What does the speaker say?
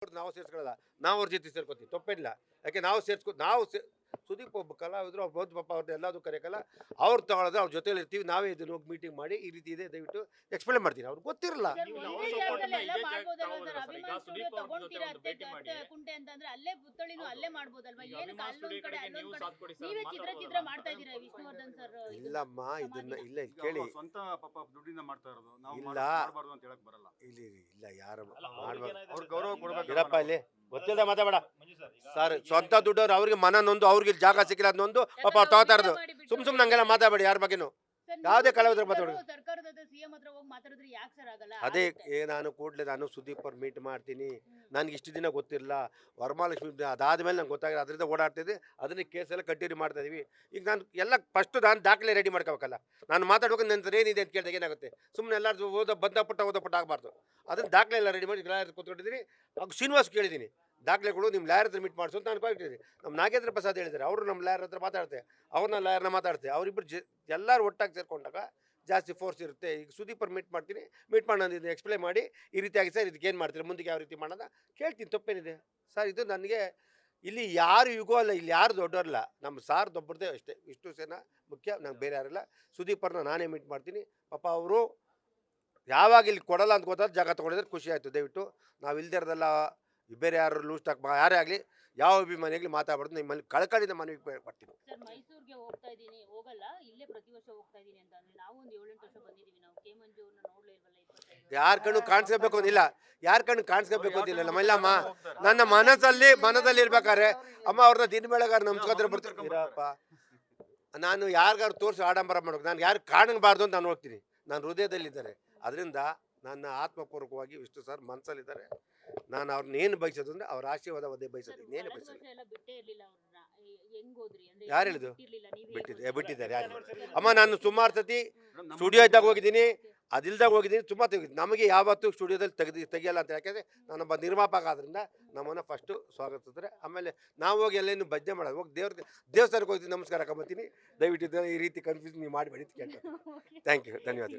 ನಾವು ಸೇರ್ಸ್ಕೊಳ್ಳಲ್ಲ, ನಾವು ಅವ್ರ ಜೊತೆ ಸೇರ್ಕೋತೀವಿ, ತಪ್ಪೇನಿಲ್ಲ. ಯಾಕೆ ನಾವು ಸುದೀಪ್ ಒಬ್ಬ ಕಲಾವಿದ್ರು, ಅವ್ರು ಬಂದು ಪಾಪ ಅವ್ರನ್ನ ಎಲ್ಲದೂ ಕರೆಯಕ್ಕಲ್ಲ, ಅವ್ರು ತಗೊಳ್ಳೋದು ಅವ್ರ ಜೊತೆಲಿ ಇರ್ತೀವಿ, ನಾವೇ ಇದನ್ನ ಹೋಗಿ ಮೀಟಿಂಗ್ ಮಾಡಿ ಈ ರೀತಿ ಇದೆ ದಯವಿಟ್ಟು ಎಕ್ಸ್ಪ್ಲೇನ್ ಮಾಡ್ತೀನಿ. ಅವ್ರಿಗೆ ಗೊತ್ತಿರಲ್ಲ. ಇಲ್ಲಮ್ಮ, ಇದನ್ನ ಇಲ್ಲ ಇಲ್ಲಿ ಕೇಳಿ, ಸ್ವಂತ ಪಾಪ ದುಡ್ಡಿಂದ ಮಾಡ್ತಾ ಇರೋದು, ನಾವು ಇಲ್ಲ ಮಾಡಬಾರ್ದು ಅಂತ ಹೇಳಕ್ ಬರಲ್ಲ. ಇಲ್ಲಿ ಇಲ್ಲ ಯಾರು ಮಾಡ್ಬಾರ್ದು. ಅವ್ರ ಗೌರವ ಕೊಡ್ಬೇಕು. ಇರಪ್ಪ ಇಲ್ಲಿ ಗೊತ್ತಿಲ್ಲದೆ ಮಾತಾಡ ಸರ್. ಸ್ವಂತ ದುಡ್ಡವ್ರು ಅವ್ರಿಗೆ ಮನ ನೊಂದು, ಅವ್ರಿಗೆ ಇಲ್ಲಿ ಜಾಗ ಸಿಕ್ಕಿಲ್ಲ ಅದು ನೊಂದು ಪಾಪ ಅವ್ರು ತಗೋತಾ ಇರೋದು. ಸುಮ್ ನಂಗೆಲ್ಲ ಮಾತಾಡಬೇಡಿ ಯಾರ ಬಗ್ಗೆನು, ಯಾವುದೇ ಕಲಾವಿದ್ರ ಮಾತಾಡೋದು. ಅದೇ ನಾನು ಕೂಡಲೇ ನಾನು ಸುದೀಪ್ ಅವ್ರು ಮೀಟ್ ಮಾಡ್ತೀನಿ. ನನಗೆ ಇಷ್ಟು ದಿನ ಗೊತ್ತಿರಲಿಲ್ಲ, ವರಮಹಾಲಕ್ಷ್ಮಿ ಅದಾದ್ಮೇಲೆ ನಂಗೆ ಗೊತ್ತಾಗಿಲ್ಲ, ಅದರಿಂದ ಓಡಾಡ್ತಿದ್ದೆ, ಅದನ್ನ ಕೇಸೆಲ್ಲ ಕಂಟಿನ್ಯೂ ಮಾಡ್ತಾ ಇದೀವಿ. ಈಗ ನಾನು ಎಲ್ಲ ಫಸ್ಟ್ ನಾನು ದಾಖಲೆ ರೆಡಿ ಮಾಡ್ಕೋಬೇಕಲ್ಲ, ನಾನು ಮಾತಾಡ್ಬೇಕು. ನನ್ನ ಏನಿದೆ ಅಂತ ಕೇಳಿದಾಗ ಏನಾಗುತ್ತೆ, ಸುಮ್ಮನೆ ಎಲ್ಲರೂ ಓದಪಟ್ಟ ಆಗಬಾರ್ದು. ಅದನ್ನ ದಾಖಲೆ ಎಲ್ಲ ರೆಡಿ ಮಾಡಿ ಲಾಯರ್ ಕೂತ್ಕೊಂಡಿದ್ದೀನಿ. ಆಗ ಶ್ರೀನಿವಾಸ್ ಕೇಳಿದ್ದೀನಿ, ದಾಖಲೆಗಳು ನಿಮ್ಮ ಲಾಯರ್ ಹತ್ರ ಮೀಟ್ ಮಾಡಿಸು ಅಂತ ನಾನು ಕೊಟ್ಟಿದ್ದೀನಿ. ನಮ್ಮ ನಾಗೇಂದ್ರ ಪ್ರಸಾದ್ ಹೇಳಿದ್ದಾರೆ, ಅವರು ನಮ್ಮ ಲಾಯರ್ ಹತ್ರ ಮಾತಾಡ್ತಾರೆ, ಅವ್ರನ್ನ ಲಾಯರ್ನ ಮಾತಾಡ್ತಾರೆ. ಅವರಿಬ್ಬರು ಎಲ್ಲರೂ ಒಟ್ಟಾಗಿ ಸೇರ್ಕೊಂಡಾಗ ಜಾಸ್ತಿ ಫೋರ್ಸ್ ಇರುತ್ತೆ. ಈಗ ಸುದೀಪ್ ಅವ್ರು ಮೀಟ್ ಮಾಡ್ತೀನಿ, ಮೀಟ್ ಮಾಡೋದು ಎಕ್ಸ್ಪ್ಲೇನ್ ಮಾಡಿ, ಈ ರೀತಿಯಾಗಿ ಸರ್ ಇದಕ್ಕೆ ಏನು ಮಾಡ್ತೀರಿ, ಮುಂದಕ್ಕೆ ಯಾವ ರೀತಿ ಮಾಡೋಣ ಕೇಳ್ತೀನಿ, ತಪ್ಪೇನಿದೆ ಸರ್. ಇದು ನನಗೆ ಇಲ್ಲಿ ಯಾರು ಯುಗೋ ಅಲ್ಲ, ಇಲ್ಲಿ ಯಾರು ದೊಡ್ಡವರಲ್ಲ, ನಮ್ಮ ಸಾರ್ ದೊಬ್ಬರದೇ ಅಷ್ಟೇ. ವಿಷ್ಣು ಸೇನಾ ಮುಖ್ಯ, ನಂಗೆ ಬೇರೆ ಯಾರಿಲ್ಲ. ಸುದೀಪ್ ಅವ್ರನ್ನ ನಾನೇ ಮೀಟ್ ಮಾಡ್ತೀನಿ. ಪಾಪ ಅವರು ಯಾವಾಗ ಇಲ್ಲಿ ಕೊಡಲ್ಲ ಅಂತ ಗೊತ್ತಾದ್ರೆ ಜಾಗ ತೊಗೊಂಡಿದ್ರೆ ಖುಷಿ ಆಯಿತು. ದಯವಿಟ್ಟು ನಾವು ಇಲ್ದೇ ಇರೋದೆಲ್ಲ ಬೇರೆ ಯಾರು ಲೂಸ್ ಟಾಕ್ ಯಾರೇ ಆಗಲಿ, ಯಾವ ಅಭಿಮಾನಿಯಾಗಲಿ ಮಾತಾಡ್ಬಾರ್ದು. ನಿಮ್ಮಲ್ಲಿ ಕಳಕಳಿಯಿಂದ ಮನವಿ ಬರ್ತೀನಿ. ಸರ್, ಮೈಸೂರಿಗೆ ಹೋಗ್ತಾ ಇದ್ದೀನಿ, ಹೋಗಲ್ಲ, ಇಲ್ಲೇ ಪ್ರತಿ ವರ್ಷ ಹೋಗ್ತಾ ಇದ್ದೀನಿ ಅಂತ ಅಂದ್ರೆ ನಾವು ಒಂದು 7-8 ವರ್ಷ ಬಂದಿದ್ದೀವಿ. ನಾವು ಕೆ ಮಂಜು ಅವ್ರನ್ನ ನೋಡ್ಲೇ ಇಲ್ವಲ್ಲ. ಯಾರ ಕಣ್ಣು ಕಾಣಿಸ್ಕೋಬೇಕು ಅಂತಿಲ್ಲ, ಯಾರ ಕಣ್ಣು ಕಾಣಿಸ್ಕೋಬೇಕು ಅಂತಿಲ್ಲ. ನಮ್ಮಲ್ಲಮ್ಮ ನನ್ನ ಮನದಲ್ಲಿ ಇರ್ಬೇಕಾರೆ ಅಮ್ಮ ಅವ್ರನ್ನ ದಿನ ಬೆಳಗಾರ ನಮ್ಸ್ಕೊತಾರೆ ಬರ್ತೀರಪ್ಪ. ನಾನು ಯಾರಿಗಾರು ತೋರಿಸಿ ಆಡಂಬರ ಮಾಡ್ಬೇಕು, ನಾನು ಯಾರು ಕಾಣಬಾರ್ದು ಅಂತ ನಾನು ಹೋಗ್ತೀನಿ. ನಾನು ಹೃದಯದಲ್ಲಿದ್ದಾರೆ, ಅದರಿಂದ ನನ್ನ ಆತ್ಮಪೂರ್ವಕವಾಗಿ ವಿಷ್ಣು ಸರ್ ಮನಸ್ಸಲ್ಲಿದ್ದಾರೆ. ನಾನು ಅವ್ರನ್ನ ಏನು ಬಯಸೋದು ಅಂದರೆ ಅವ್ರ ಆಶೀರ್ವಾದ ಒದ್ದೆ ಬಯಸೋದು, ಇನ್ನೇನು ಬಯಸೋದು. ಯಾರು ಹೇಳಿದ್ರು ಬಿಟ್ಟಿದ್ದಾರೆ? ಯಾರು ಅಮ್ಮ, ನಾನು ಸುಮಾರು ಸತಿ ಸ್ಟುಡಿಯೋ ಇದ್ದಾಗ ಹೋಗಿದ್ದೀನಿ, ಅದಿಲ್ದಾಗ ಹೋಗಿದ್ದೀನಿ, ತುಂಬ ತೆಗಿದ್ದೀನಿ. ನಮಗೆ ಯಾವತ್ತೂ ಸ್ಟುಡಿಯೋದಲ್ಲಿ ತೆಗಿಯಲ್ಲ ಅಂತ. ಯಾಕೆಂದರೆ ನಾನೊಬ್ಬ ನಿರ್ಮಾಪಕ ಆದ್ರಿಂದ ನಮ್ಮನ್ನು ಫಸ್ಟು ಸ್ವಾಗತಿಸಿದ್ರೆ, ಆಮೇಲೆ ನಾವು ಹೋಗಿ ಎಲ್ಲೇನು ಭಜನೆ ಮಾಡೋದು, ಹೋಗಿ ದೇವಸ್ಥಾನಕ್ಕೆ ಹೋಗ್ತೀನಿ, ನಮಸ್ಕಾರ ಹಾಕೊಂಬತ್ತೀನಿ. ದಯವಿಟ್ಟು ಈ ರೀತಿ ಕನ್ಫ್ಯೂಸ್ ನೀವು ಮಾಡಬೇಡಿ ಅಂತ ಕೇಳ್ತೀನಿ. ಥ್ಯಾಂಕ್ ಯು, ಧನ್ಯವಾದ.